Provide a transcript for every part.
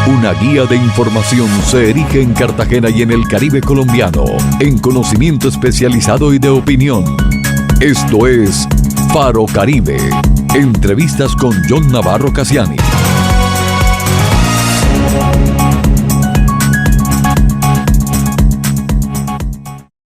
Una guía de información se erige en Cartagena y en el Caribe colombiano, en conocimiento especializado y de opinión. Esto es Faro Caribe. Entrevistas con John Navarro Cassiani.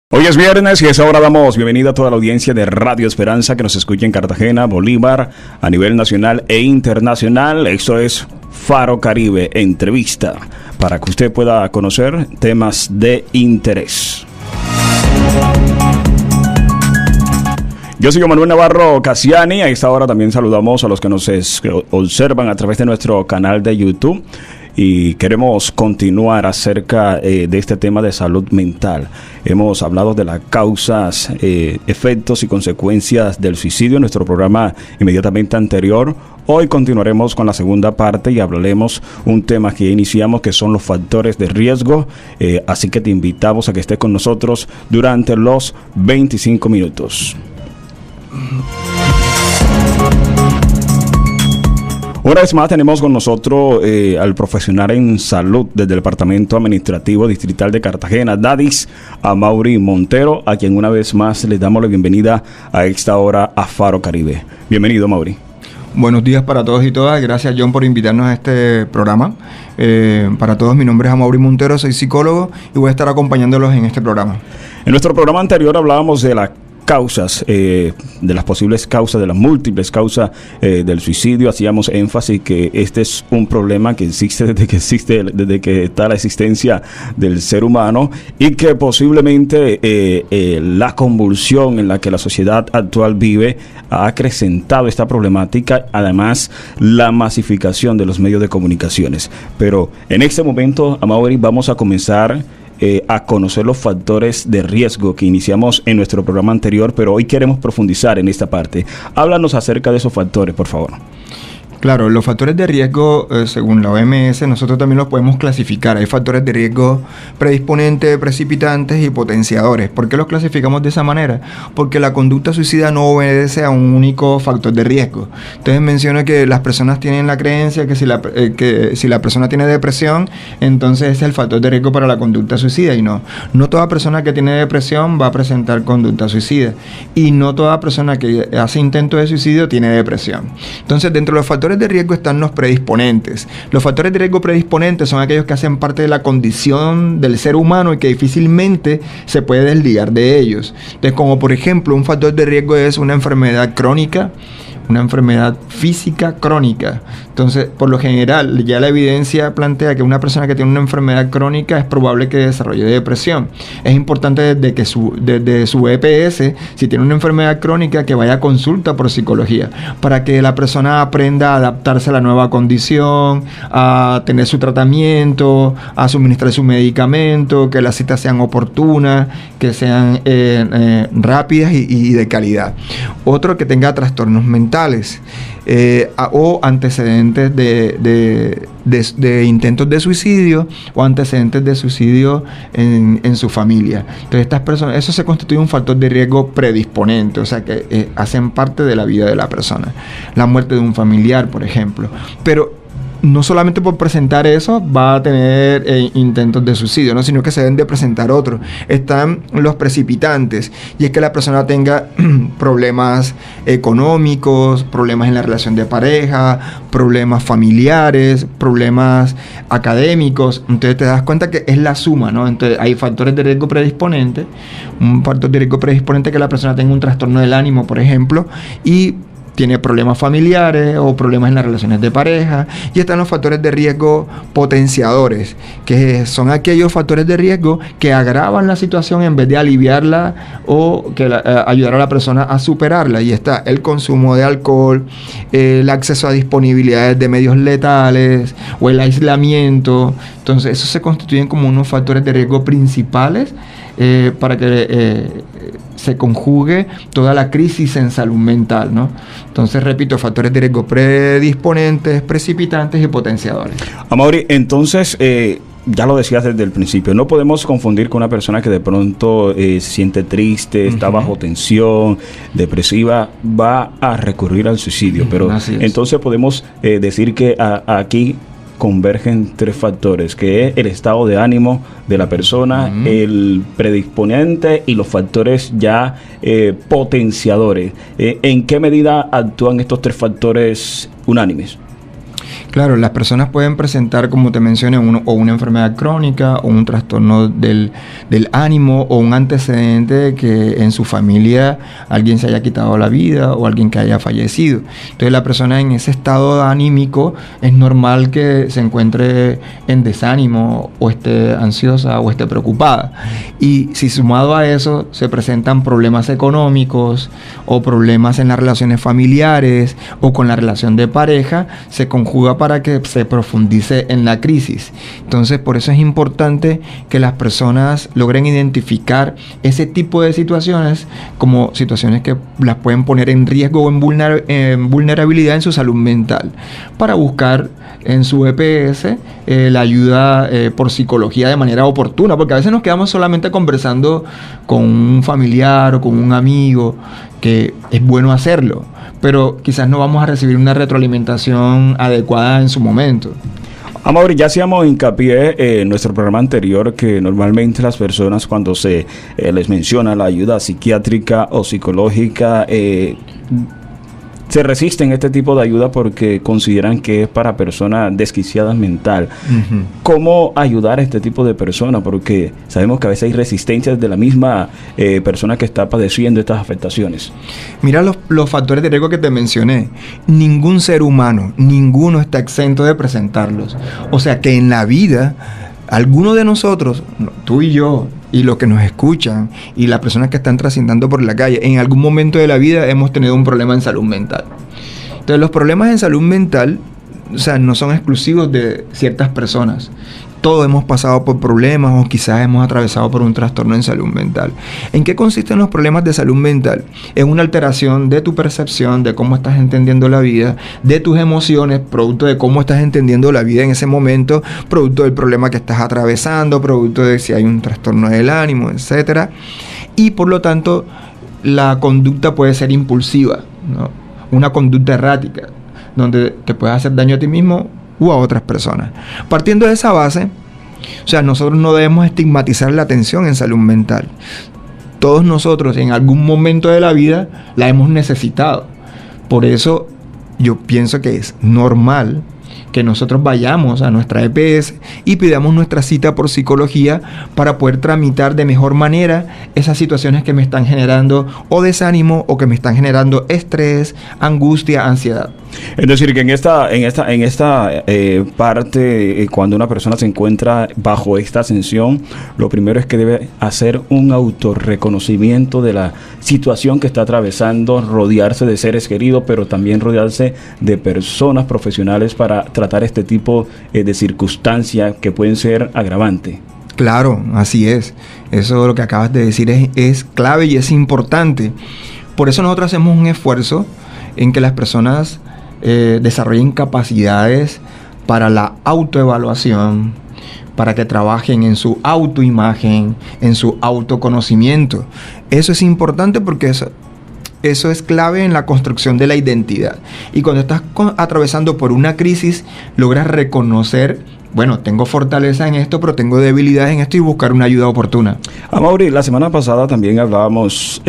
Hoy es viernes y a esa hora damos bienvenida a toda la audiencia de Radio Esperanza que nos escucha en Cartagena, Bolívar, a nivel nacional e internacional. Esto es Faro Caribe, entrevista, para que usted pueda conocer temas de interés. Yo soy Manuel Navarro Cassiani. A esta hora también saludamos a los que nos observan a través de nuestro canal de YouTube. Y queremos continuar acerca de este tema de salud mental. Hemos hablado de las causas, efectos y consecuencias del suicidio en nuestro programa inmediatamente anterior. Hoy continuaremos con la segunda parte y hablaremos un tema que iniciamos, que son los factores de riesgo. Así que te invitamos a que estés con nosotros durante los 25 minutos. Una vez más tenemos con nosotros al profesional en salud desde el Departamento Administrativo Distrital de Cartagena, DADIS, a Maury Montero, a quien una vez más le damos la bienvenida a esta hora a Faro Caribe. Bienvenido, Maury. Buenos días para todos y todas. Gracias, John, por invitarnos a este programa. Para todos, mi nombre es Amaury Montero, soy psicólogo y voy a estar acompañándolos en este programa. En nuestro programa anterior hablábamos de las causas, de las posibles causas, de las múltiples causas del suicidio. Hacíamos énfasis que este es un problema que existe desde que está la existencia del ser humano, y que posiblemente la convulsión en la que la sociedad actual vive ha acrecentado esta problemática, además la masificación de los medios de comunicaciones. Pero en este momento, Amaury, vamos a comenzar a conocer los factores de riesgo que iniciamos en nuestro programa anterior, pero hoy queremos profundizar en esta parte. Háblanos acerca de esos factores, por favor. Claro, los factores de riesgo, según la OMS, nosotros también los podemos clasificar. Hay factores de riesgo predisponentes, precipitantes y potenciadores. ¿Por qué los clasificamos de esa manera? Porque la conducta suicida no obedece a un único factor de riesgo. Entonces menciono que las personas tienen la creencia que si la persona tiene depresión, entonces ese es el factor de riesgo para la conducta suicida, y no toda persona que tiene depresión va a presentar conducta suicida, y no toda persona que hace intento de suicidio tiene depresión. Entonces, dentro de los factores de riesgo están los predisponentes. Los factores de riesgo predisponentes son aquellos que hacen parte de la condición del ser humano y que difícilmente se puede desligar de ellos. Entonces, como por ejemplo, un factor de riesgo es una enfermedad crónica, una enfermedad física crónica. Entonces, por lo general, ya la evidencia plantea que una persona que tiene una enfermedad crónica es probable que desarrolle depresión. Es importante desde su EPS, si tiene una enfermedad crónica, que vaya a consulta por psicología, para que la persona aprenda a adaptarse a la nueva condición, a tener su tratamiento, a suministrar su medicamento, que las citas sean oportunas, que sean rápidas y de calidad. Otro, que tenga trastornos mentales. O antecedentes de intentos de suicidio o antecedentes de suicidio en su familia. Entonces, estas personas, eso se constituye un factor de riesgo predisponente, o sea que hacen parte de la vida de la persona. La muerte de un familiar, por ejemplo. Pero no solamente por presentar eso va a tener intentos de suicidio, ¿no? Sino que se deben de presentar otros. Están los precipitantes, y es que la persona tenga problemas económicos, problemas en la relación de pareja, problemas familiares, problemas académicos. Entonces te das cuenta que es la suma, ¿no? Entonces hay factores de riesgo predisponente, un factor de riesgo predisponente que la persona tenga un trastorno del ánimo, por ejemplo, y tiene problemas familiares o problemas en las relaciones de pareja. Y están los factores de riesgo potenciadores, que son aquellos factores de riesgo que agravan la situación en vez de aliviarla o que ayudar a la persona a superarla. Y está el consumo de alcohol, el acceso a disponibilidades de medios letales o el aislamiento. Entonces, esos se constituyen como unos factores de riesgo principales para que se conjugue toda la crisis en salud mental, ¿no? Entonces, repito, factores de riesgo predisponentes, precipitantes y potenciadores. Amaury, entonces, ya lo decías desde el principio, no podemos confundir con una persona que de pronto se siente triste, está bajo tensión, depresiva, va a recurrir al suicidio. Pero entonces podemos decir que aquí convergen tres factores, que es el estado de ánimo de la persona, el predisponente y los factores ya potenciadores. ¿En qué medida actúan estos tres factores unánimes? Claro, las personas pueden presentar, como te mencioné, o una enfermedad crónica, o un trastorno del ánimo, o un antecedente de que en su familia alguien se haya quitado la vida o alguien que haya fallecido. Entonces la persona en ese estado anímico es normal que se encuentre en desánimo, o esté ansiosa, o esté preocupada. Y si sumado a eso se presentan problemas económicos, o problemas en las relaciones familiares, o con la relación de pareja, se conjuga para que se profundice en la crisis. Entonces, por eso es importante que las personas logren identificar ese tipo de situaciones como situaciones que las pueden poner en riesgo o en vulnerabilidad en su salud mental, para buscar en su EPS la ayuda por psicología de manera oportuna, porque a veces nos quedamos solamente conversando con un familiar o con un amigo, que es bueno hacerlo, pero quizás no vamos a recibir una retroalimentación adecuada en su momento. Amaury, ya hacíamos hincapié en nuestro programa anterior que normalmente las personas, cuando se les menciona la ayuda psiquiátrica o psicológica, se resisten a este tipo de ayuda porque consideran que es para personas desquiciadas mental. ¿Cómo ayudar a este tipo de personas? Porque sabemos que a veces hay resistencias de la misma persona que está padeciendo estas afectaciones. Mira los factores de riesgo que te mencioné. Ningún ser humano, ninguno está exento de presentarlos. O sea que en la vida, alguno de nosotros, tú y yo, y los que nos escuchan, y las personas que están transitando por la calle, en algún momento de la vida hemos tenido un problema en salud mental. Entonces, los problemas en salud mental, o sea, no son exclusivos de ciertas personas. Todos hemos pasado por problemas, o quizás hemos atravesado por un trastorno en salud mental. ¿En qué consisten los problemas de salud mental? Es una alteración de tu percepción, de cómo estás entendiendo la vida, de tus emociones, producto de cómo estás entendiendo la vida en ese momento, producto del problema que estás atravesando, producto de si hay un trastorno del ánimo, etcétera. Y por lo tanto, la conducta puede ser impulsiva, ¿no? Una conducta errática, donde te puedes hacer daño a ti mismo u a otras personas. Partiendo de esa base, o sea, nosotros no debemos estigmatizar la atención en salud mental. Todos nosotros en algún momento de la vida la hemos necesitado. Por eso yo pienso que es normal que nosotros vayamos a nuestra EPS y pidamos nuestra cita por psicología para poder tramitar de mejor manera esas situaciones que me están generando o desánimo, o que me están generando estrés, angustia, ansiedad. Es decir, que en esta parte, cuando una persona se encuentra bajo esta ascensión, lo primero es que debe hacer un autorreconocimiento de la situación que está atravesando, rodearse de seres queridos, pero también rodearse de personas profesionales para tratar este tipo de circunstancias que pueden ser agravantes. Claro, así es. Eso lo que acabas de decir es clave y es importante. Por eso nosotros hacemos un esfuerzo en que las personas desarrollen capacidades para la autoevaluación, para que trabajen en su autoimagen, en su autoconocimiento. Eso es importante porque eso es clave en la construcción de la identidad. Y cuando estás atravesando por una crisis, logras reconocer, bueno, tengo fortaleza en esto, pero tengo debilidades en esto, y buscar una ayuda oportuna. Amaury, la semana pasada también hablábamos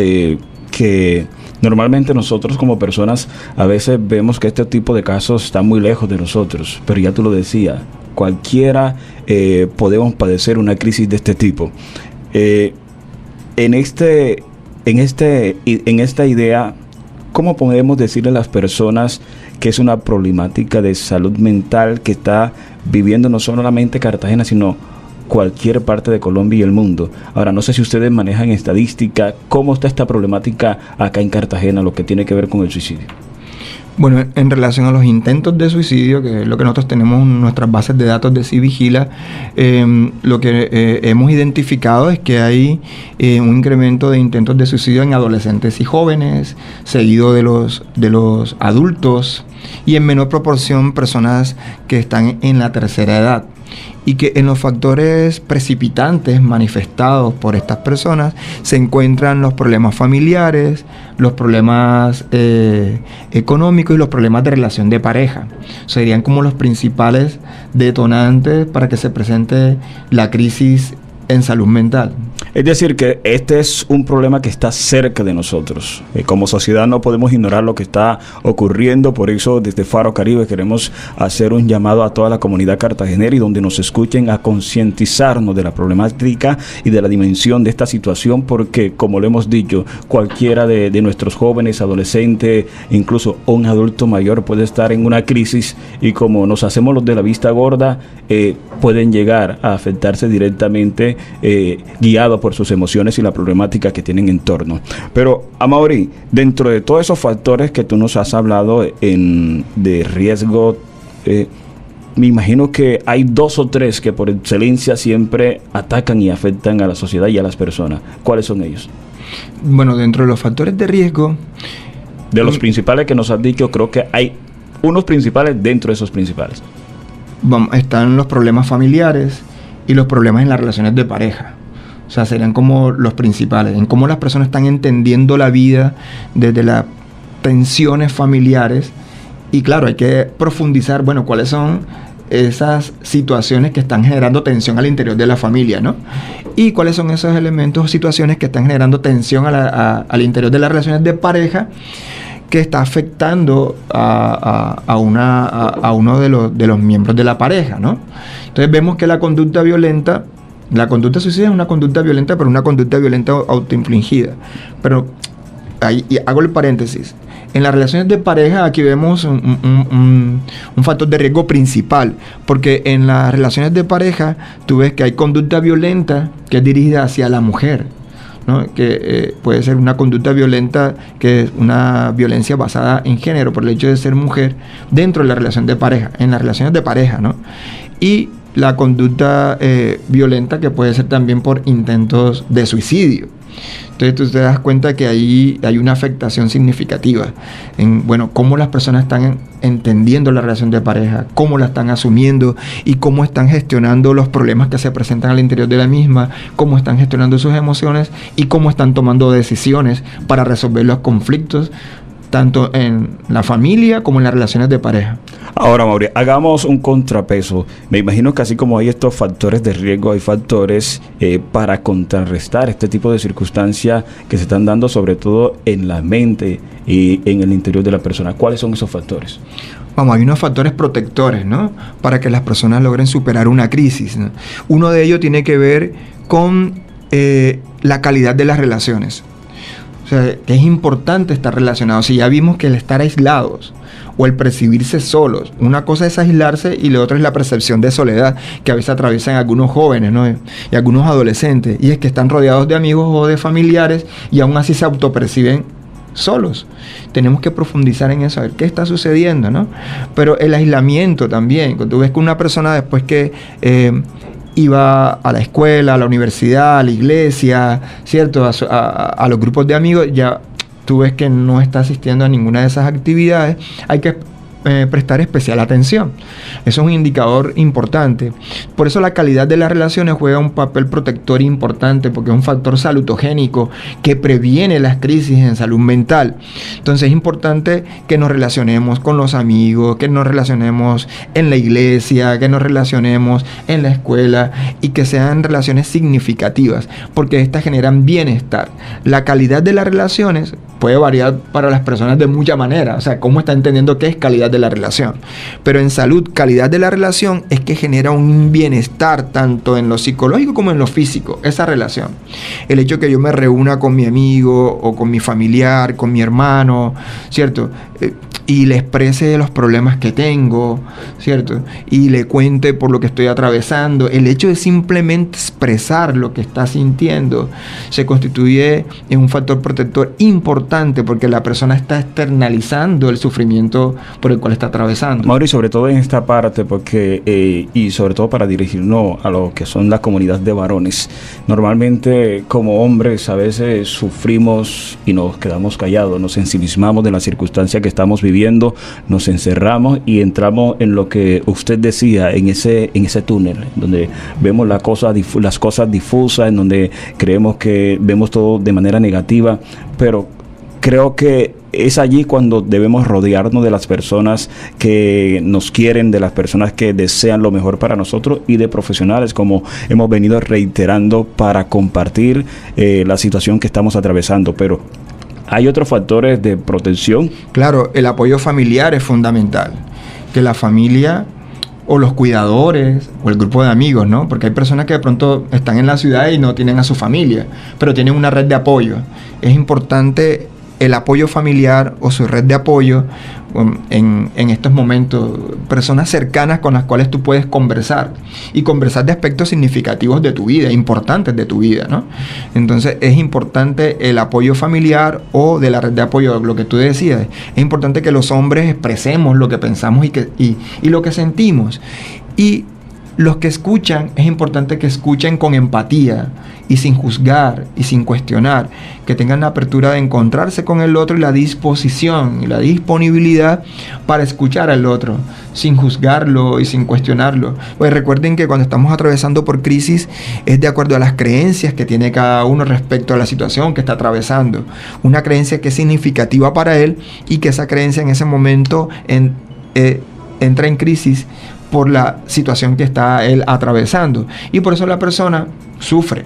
que normalmente nosotros como personas a veces vemos que este tipo de casos están muy lejos de nosotros, pero ya tú lo decías, cualquiera podemos padecer una crisis de este tipo. En esta idea, ¿cómo podemos decirle a las personas que es una problemática de salud mental que está viviendo no solamente Cartagena, sino cualquier parte de Colombia y el mundo? Ahora, no sé si ustedes manejan estadística, ¿cómo está esta problemática acá en Cartagena, lo que tiene que ver con el suicidio? Bueno, en relación a los intentos de suicidio, que es lo que nosotros tenemos en nuestras bases de datos de Civigila, lo que hemos identificado es que hay un incremento de intentos de suicidio en adolescentes y jóvenes, seguido de los adultos, y en menor proporción personas que están en la tercera edad. y que en los factores precipitantes manifestados por estas personas se encuentran los problemas familiares, los problemas económicos y los problemas de relación de pareja. Serían como los principales detonantes para que se presente la crisis en salud mental. Es decir, que este es un problema que está cerca de nosotros. Como sociedad no podemos ignorar lo que está ocurriendo, por eso desde Faro Caribe queremos hacer un llamado a toda la comunidad cartagenera y donde nos escuchen a concientizarnos de la problemática y de la dimensión de esta situación, porque como lo hemos dicho, cualquiera de nuestros jóvenes, adolescentes, incluso un adulto mayor puede estar en una crisis y como nos hacemos los de la vista gorda, pueden llegar a afectarse directamente guiados por sus emociones y la problemática que tienen en torno. Pero, Amaury, dentro de todos esos factores que tú nos has hablado de riesgo, me imagino que hay 2 o 3 que por excelencia siempre atacan y afectan a la sociedad y a las personas. ¿Cuáles son ellos? Bueno, dentro de los factores de riesgo... De los principales que nos has dicho, creo que hay unos principales dentro de esos principales. Están los problemas familiares y los problemas en las relaciones de pareja. O sea, serían como los principales, en cómo las personas están entendiendo la vida desde las tensiones familiares. Y claro, hay que profundizar, bueno, cuáles son esas situaciones que están generando tensión al interior de la familia, ¿no? Y cuáles son esos elementos o situaciones que están generando tensión al interior de las relaciones de pareja, que está afectando a uno de los miembros de la pareja, ¿no? Entonces vemos que la conducta suicida es una conducta violenta, pero una conducta violenta autoinfligida. Pero ahí hago el paréntesis. En las relaciones de pareja aquí vemos un factor de riesgo principal, porque en las relaciones de pareja tú ves que hay conducta violenta que es dirigida hacia la mujer, ¿no? Que puede ser una conducta violenta que es una violencia basada en género por el hecho de ser mujer dentro de la relación de pareja, en las relaciones de pareja, ¿no? Y la conducta violenta que puede ser también por intentos de suicidio. Entonces tú te das cuenta que ahí hay una afectación significativa en, bueno, cómo las personas están entendiendo la relación de pareja, cómo la están asumiendo y cómo están gestionando los problemas que se presentan al interior de la misma, cómo están gestionando sus emociones y cómo están tomando decisiones para resolver los conflictos tanto en la familia como en las relaciones de pareja. Ahora, Mauri, hagamos un contrapeso. Me imagino que así como hay estos factores de riesgo, hay factores para contrarrestar este tipo de circunstancias que se están dando sobre todo en la mente y en el interior de la persona. ¿Cuáles son esos factores? Hay unos factores protectores, ¿no? Para que las personas logren superar una crisis, ¿no? Uno de ellos tiene que ver con la calidad de las relaciones. O sea, que es importante estar relacionados. Si ya vimos que el estar aislados o el percibirse solos, una cosa es aislarse y la otra es la percepción de soledad que a veces atraviesan algunos jóvenes, ¿no? Y algunos adolescentes, y es que están rodeados de amigos o de familiares y aún así se autoperciben solos. Tenemos que profundizar en eso, a ver qué está sucediendo, ¿no? Pero el aislamiento también, cuando tú ves que una persona después que iba a la escuela, a la universidad, a la iglesia, ¿cierto? A los grupos de amigos, ya tú ves que no está asistiendo a ninguna de esas actividades, hay que prestar especial atención. Eso es un indicador importante. Por eso la calidad de las relaciones juega un papel protector importante, porque es un factor salutogénico que previene las crisis en salud mental. Entonces es importante que nos relacionemos con los amigos, que nos relacionemos en la iglesia, que nos relacionemos en la escuela y que sean relaciones significativas, porque estas generan bienestar. La calidad de las relaciones puede variar para las personas de muchas maneras, o sea, cómo está entendiendo qué es calidad de la relación. Pero en salud, calidad de la relación es que genera un bienestar tanto en lo psicológico como en lo físico, esa relación. El hecho que yo me reúna con mi amigo o con mi familiar, con mi hermano, ¿cierto? Y le exprese los problemas que tengo, ¿cierto? Y le cuente por lo que estoy atravesando. El hecho de simplemente expresar lo que está sintiendo se constituye en un factor protector importante, porque la persona está externalizando el sufrimiento por el cual está atravesando. Mauri, sobre todo en esta parte, porque y sobre todo para dirigirnos a lo que son la comunidad de varones, normalmente como hombres a veces sufrimos y nos quedamos callados, nos ensimismamos de la circunstancia que estamos viviendo, nos encerramos y entramos en lo que usted decía, en ese túnel, donde vemos las cosas difusas, en donde creemos que vemos todo de manera negativa, pero creo que es allí cuando debemos rodearnos de las personas que nos quieren, de las personas que desean lo mejor para nosotros y de profesionales, como hemos venido reiterando, para compartir la situación que estamos atravesando. Pero hay otros factores de protección. Claro, el apoyo familiar es fundamental. Que la familia o los cuidadores o el grupo de amigos, ¿no? Porque hay personas que de pronto están en la ciudad y no tienen a su familia, pero tienen una red de apoyo. Es importante el apoyo familiar o su red de apoyo en estos momentos, personas cercanas con las cuales tú puedes conversar y conversar de aspectos significativos de tu vida, importantes de tu vida, ¿no? Entonces es importante el apoyo familiar o de la red de apoyo, lo que tú decías. Es importante que los hombres expresemos lo que pensamos y lo que sentimos. Y los que escuchan, es importante que escuchen con empatía y sin juzgar y sin cuestionar, que tengan la apertura de encontrarse con el otro y la disposición y la disponibilidad para escuchar al otro, sin juzgarlo y sin cuestionarlo. Pues recuerden que cuando estamos atravesando por crisis es de acuerdo a las creencias que tiene cada uno respecto a la situación que está atravesando. Una creencia que es significativa para él y que esa creencia en ese momento entra en crisis por la situación que está él atravesando, y por eso la persona sufre.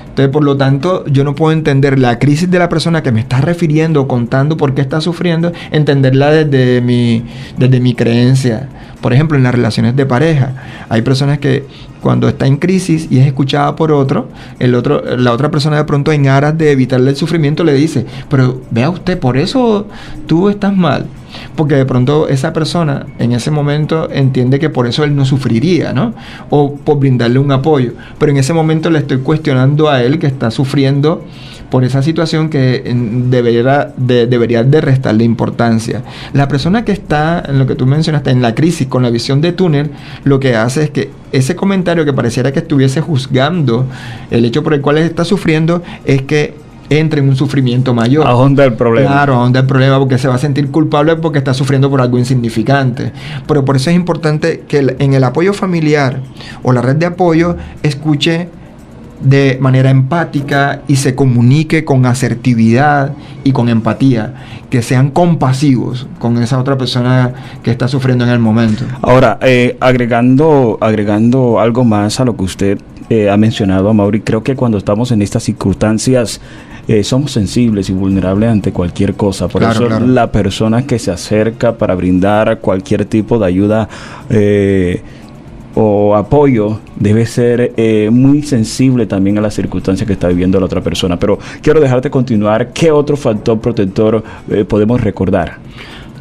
Entonces, por lo tanto, yo no puedo entender la crisis de la persona que me está refiriendo, contando por qué está sufriendo, entenderla desde mi creencia. Por ejemplo, en las relaciones de pareja, hay personas que cuando está en crisis y es escuchada por la otra persona de pronto, en aras de evitarle el sufrimiento, le dice: pero vea usted, por eso tú estás mal. Porque de pronto esa persona en ese momento entiende que por eso él no sufriría, ¿no? O por brindarle un apoyo. Pero en ese momento le estoy cuestionando a él, que está sufriendo por esa situación, que debería de restarle importancia. La persona que está, en lo que tú mencionaste, en la crisis, con la visión de túnel, lo que hace es que ese comentario que pareciera que estuviese juzgando el hecho por el cual él está sufriendo, es que entra en un sufrimiento mayor. Ahonda el problema. Claro, ahonda el problema, porque se va a sentir culpable porque está sufriendo por algo insignificante. Pero por eso es importante que en el apoyo familiar o la red de apoyo escuche de manera empática y se comunique con asertividad y con empatía, que sean compasivos con esa otra persona que está sufriendo en el momento. Ahora, agregando algo más a lo que usted ha mencionado, Mauri, creo que cuando estamos en estas circunstancias somos sensibles y vulnerables ante cualquier cosa. Por eso la persona que se acerca para brindar cualquier tipo de ayuda o apoyo debe ser muy sensible también a las circunstancias que está viviendo la otra persona. Pero quiero dejarte continuar. ¿Qué otro factor protector podemos recordar?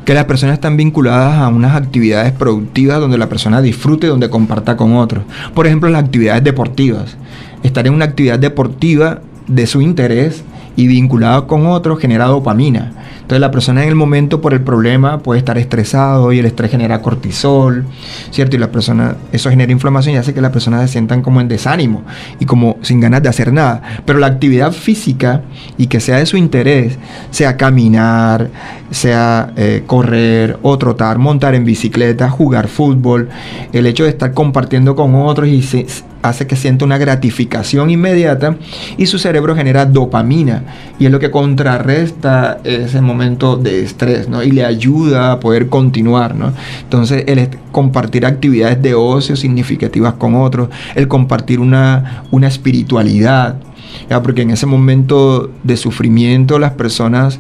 Que las personas están vinculadas a unas actividades productivas donde la persona disfrute, donde comparta con otros. Por ejemplo, las actividades deportivas. Estar en una actividad deportiva de su interés y vinculado con otros genera dopamina. Entonces la persona en el momento, por el problema, puede estar estresado y el estrés genera cortisol, ¿cierto? Y la persona, eso genera inflamación y hace que las personas se sientan como en desánimo y como sin ganas de hacer nada. Pero la actividad física, y que sea de su interés, sea caminar, sea correr o trotar, montar en bicicleta, jugar fútbol, el hecho de estar compartiendo con otros y hace que sienta una gratificación inmediata y su cerebro genera dopamina, y es lo que contrarresta ese momento de estrés, ¿no? Y le ayuda a poder continuar, ¿no? Entonces, el compartir actividades de ocio significativas con otros, el compartir una espiritualidad, ¿ya? Porque en ese momento de sufrimiento las personas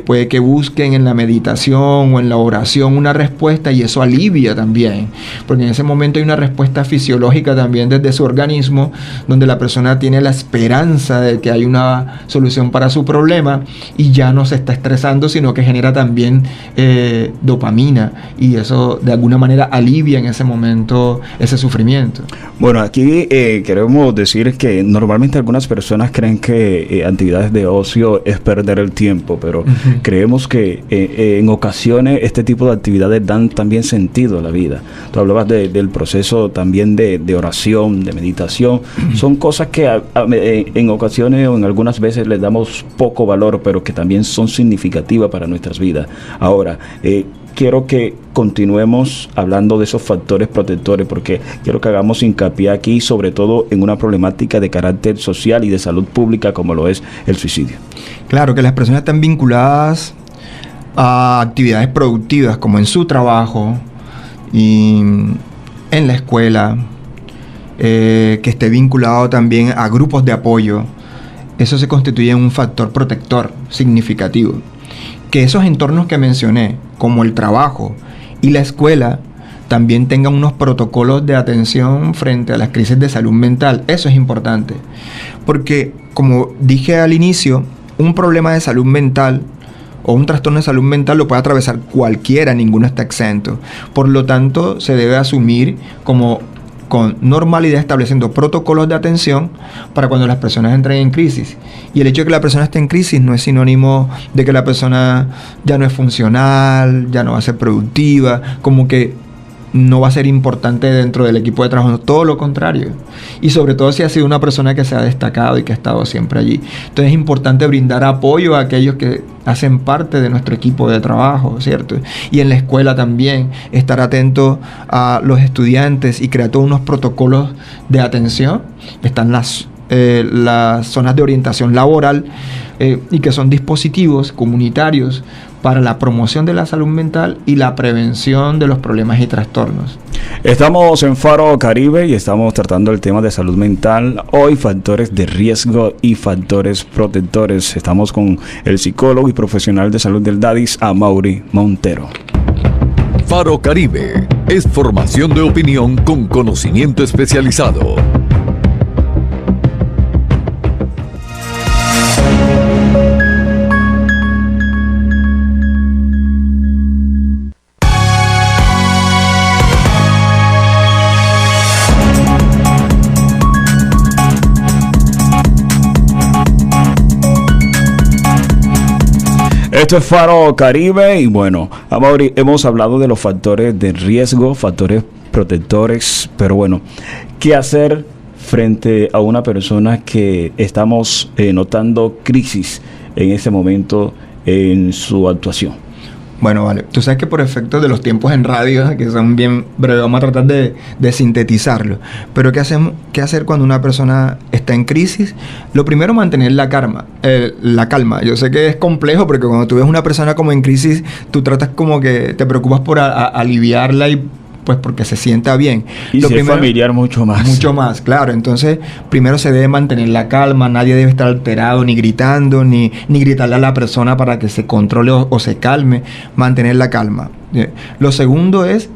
puede que busquen en la meditación o en la oración una respuesta, y eso alivia también, porque en ese momento hay una respuesta fisiológica también desde su organismo, donde la persona tiene la esperanza de que hay una solución para su problema y ya no se está estresando, sino que genera también dopamina, y eso de alguna manera alivia en ese momento ese sufrimiento. Bueno, aquí queremos decir que normalmente algunas personas personas creen que actividades de ocio es perder el tiempo, pero creemos que en ocasiones este tipo de actividades dan también sentido a la vida. Tú hablabas del proceso también de oración, de meditación. Son cosas que en ocasiones o en algunas veces les damos poco valor, pero que también son significativas para nuestras vidas. Ahora, quiero que continuemos hablando de esos factores protectores, porque quiero que hagamos hincapié aquí, sobre todo en una problemática de carácter social y de salud pública como lo es el suicidio. Claro, que las personas están vinculadas a actividades productivas como en su trabajo y en la escuela, que esté vinculado también a grupos de apoyo. Eso se constituye en un factor protector significativo. Que esos entornos que mencioné, como el trabajo y la escuela, también tengan unos protocolos de atención frente a las crisis de salud mental. Eso es importante. Porque, como dije al inicio, un problema de salud mental o un trastorno de salud mental lo puede atravesar cualquiera, ninguno está exento. Por lo tanto, se debe asumir con normalidad, estableciendo protocolos de atención para cuando las personas entren en crisis. Y el hecho de que la persona esté en crisis no es sinónimo de que la persona ya no es funcional, ya no va a ser productiva, como que no va a ser importante dentro del equipo de trabajo, no, todo lo contrario. Y sobre todo si ha sido una persona que se ha destacado y que ha estado siempre allí. Entonces es importante brindar apoyo a aquellos que hacen parte de nuestro equipo de trabajo, ¿cierto? Y en la escuela también, estar atento a los estudiantes y crear todos unos protocolos de atención. Están las zonas de orientación laboral y que son dispositivos comunitarios para la promoción de la salud mental y la prevención de los problemas y trastornos. Estamos en Faro Caribe y estamos tratando el tema de salud mental. Hoy, factores de riesgo y factores protectores. Estamos con el psicólogo y profesional de salud del DADIS, Amaury Montero. Faro Caribe es formación de opinión con conocimiento especializado. Esto es Faro Caribe y bueno, Amaury, hemos hablado de los factores de riesgo, factores protectores, pero bueno, ¿qué hacer frente a una persona que estamos notando crisis en este momento en su actuación? Bueno, vale. Tú sabes que por efecto de los tiempos en radio, que son bien breves, vamos a tratar de sintetizarlo. Pero ¿qué hacer cuando una persona está en crisis? Lo primero, mantener la calma. Yo sé que es complejo porque cuando tú ves una persona como en crisis, tú tratas como que te preocupas por aliviarla y pues porque se sienta bien. Y si es familiar, mucho más. Mucho más, claro. Entonces, primero se debe mantener la calma, nadie debe estar alterado, ni gritando, ni gritarle a la persona para que se controle o se calme. Mantener la calma. Lo segundo es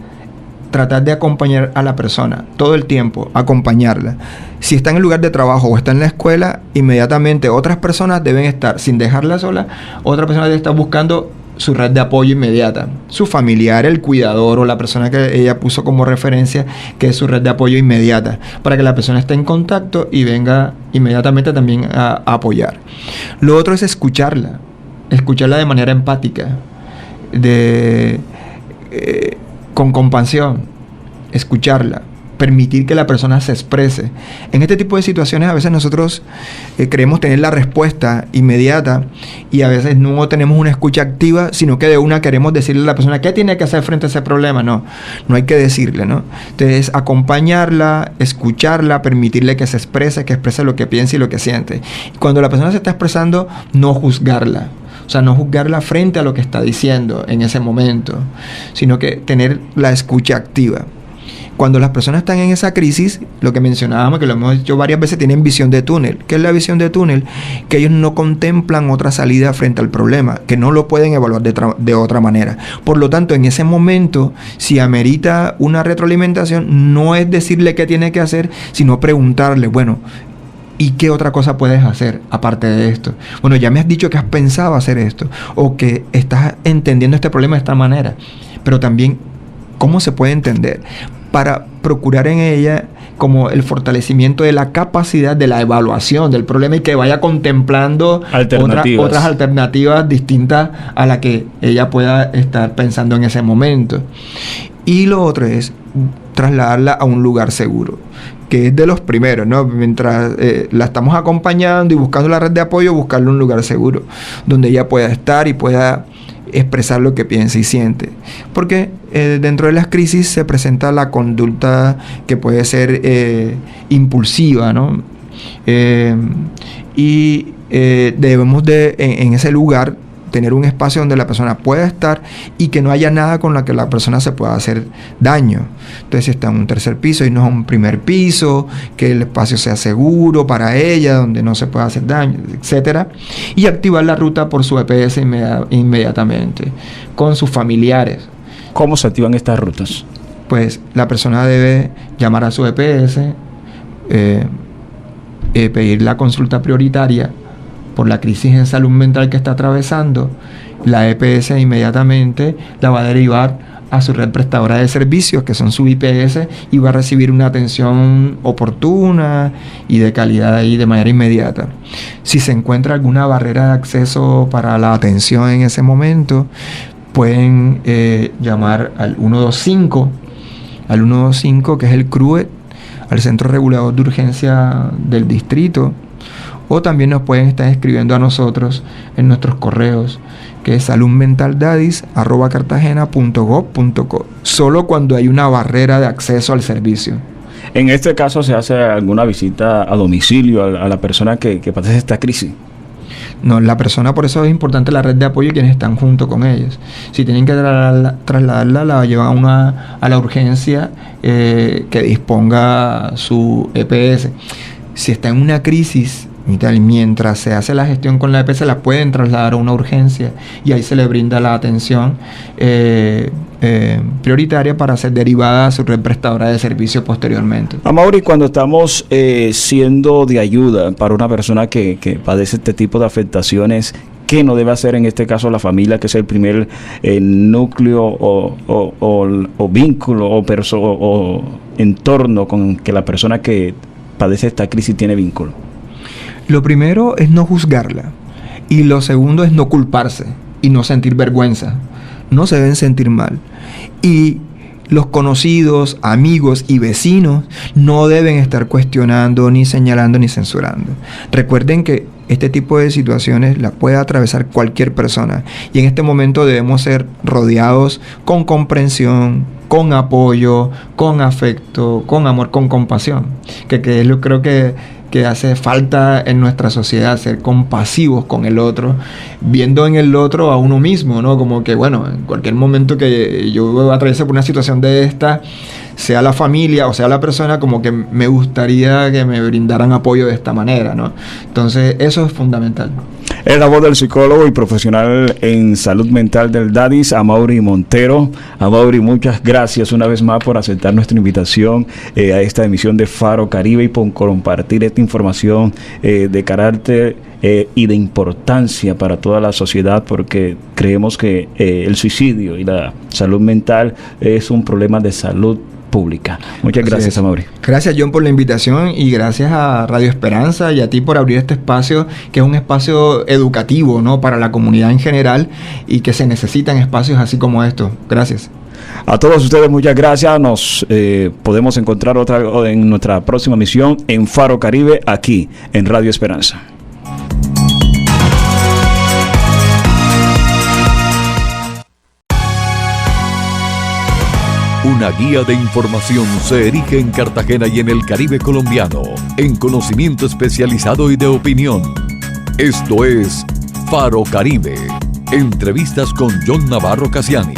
tratar de acompañar a la persona, todo el tiempo, acompañarla. Si está en el lugar de trabajo o está en la escuela, inmediatamente otras personas deben estar, sin dejarla sola, otra persona debe estar buscando su red de apoyo inmediata, su familiar, el cuidador o la persona que ella puso como referencia, que es su red de apoyo inmediata, para que la persona esté en contacto y venga inmediatamente también a apoyar. Lo otro es escucharla de manera empática, con compasión, escucharla, permitir que la persona se exprese. En este tipo de situaciones a veces nosotros creemos tener la respuesta inmediata y a veces no tenemos una escucha activa, sino que de una queremos decirle a la persona qué tiene que hacer frente a ese problema. No hay que decirle, ¿no? Entonces, acompañarla, escucharla, permitirle que se exprese, que exprese lo que piensa y lo que siente. Y cuando la persona se está expresando, no juzgarla. O sea, no juzgarla frente a lo que está diciendo en ese momento, sino que tener la escucha activa. Cuando las personas están en esa crisis, lo que mencionábamos, que lo hemos dicho varias veces, tienen visión de túnel. ¿Qué es la visión de túnel? Que ellos no contemplan otra salida frente al problema, que no lo pueden evaluar de otra manera. Por lo tanto, en ese momento, si amerita una retroalimentación, no es decirle qué tiene que hacer, sino preguntarle, bueno, ¿y qué otra cosa puedes hacer aparte de esto? Bueno, ya me has dicho que has pensado hacer esto, o que estás entendiendo este problema de esta manera, pero también, ¿cómo se puede entender? Para procurar en ella como el fortalecimiento de la capacidad de la evaluación del problema y que vaya contemplando otras alternativas distintas a la que ella pueda estar pensando en ese momento. Y lo otro es trasladarla a un lugar seguro, que es de los primeros, ¿no? Mientras la estamos acompañando y buscando la red de apoyo, buscarle un lugar seguro donde ella pueda estar y pueda expresar lo que piensa y siente. Porque dentro de las crisis se presenta la conducta que puede ser impulsiva, ¿no? Y debemos de, en ese lugar, tener un espacio donde la persona pueda estar y que no haya nada con la que la persona se pueda hacer daño. Entonces, si está en un tercer piso y no es un primer piso, que el espacio sea seguro para ella, donde no se pueda hacer daño, etcétera. Y activar la ruta por su EPS inmediatamente, con sus familiares. ¿Cómo se activan estas rutas? Pues la persona debe llamar a su EPS, pedir la consulta prioritaria por la crisis en salud mental que está atravesando. La EPS inmediatamente la va a derivar a su red prestadora de servicios, que son su IPS, y va a recibir una atención oportuna y de calidad y de manera inmediata. Si se encuentra alguna barrera de acceso para la atención en ese momento, pueden llamar al 125, que es el CRUE, al Centro Regulador de Urgencia del Distrito, o también nos pueden estar escribiendo a nosotros en nuestros correos, que es saludmentaldadis@cartagena.gov.co, solo cuando hay una barrera de acceso al servicio. En este caso, ¿se hace alguna visita a domicilio a la persona que padece esta crisis? No, la persona, por eso es importante la red de apoyo y quienes están junto con ellos. Si tienen que trasladarla, la llevan a la urgencia que disponga su EPS. Si está en una crisis y tal, mientras se hace la gestión con la EPS, la pueden trasladar a una urgencia y ahí se le brinda la atención prioritaria para ser derivada a su red prestadora de servicio posteriormente. Amaury, cuando estamos siendo de ayuda para una persona que padece este tipo de afectaciones, ¿qué no debe hacer en este caso la familia, que es el primer núcleo o vínculo o entorno con que la persona que padece esta crisis tiene vínculo? Lo primero es no juzgarla y lo segundo es no culparse y no sentir vergüenza. No se deben sentir mal. Y los conocidos, amigos y vecinos no deben estar cuestionando, ni señalando, ni censurando. Recuerden que este tipo de situaciones las puede atravesar cualquier persona y en este momento debemos ser rodeados con comprensión, con apoyo, con afecto, con amor, con compasión, que es lo creo que hace falta en nuestra sociedad, ser compasivos con el otro, viendo en el otro a uno mismo, ¿no? Como que, bueno, en cualquier momento que yo atraviese por una situación de esta, sea la familia o sea la persona, como que me gustaría que me brindaran apoyo de esta manera, ¿no? Entonces, eso es fundamental. Es la voz del psicólogo y profesional en salud mental del DADIS, Amaury Montero. Amaury, muchas gracias una vez más por aceptar nuestra invitación a esta emisión de Faro Caribe y por compartir esta información de carácter y de importancia para toda la sociedad, porque creemos que el suicidio y la salud mental es un problema de salud pública. Muchas gracias, Amaury. Gracias, John, por la invitación y gracias a Radio Esperanza y a ti por abrir este espacio, que es un espacio educativo, ¿no?, para la comunidad en general y que se necesitan espacios así como estos. Gracias. A todos ustedes, muchas gracias. Nos podemos encontrar en nuestra próxima misión en Faro Caribe, aquí en Radio Esperanza. Una guía de información se erige en Cartagena y en el Caribe colombiano, en conocimiento especializado y de opinión. Esto es Faro Caribe. Entrevistas con John Navarro Casiani.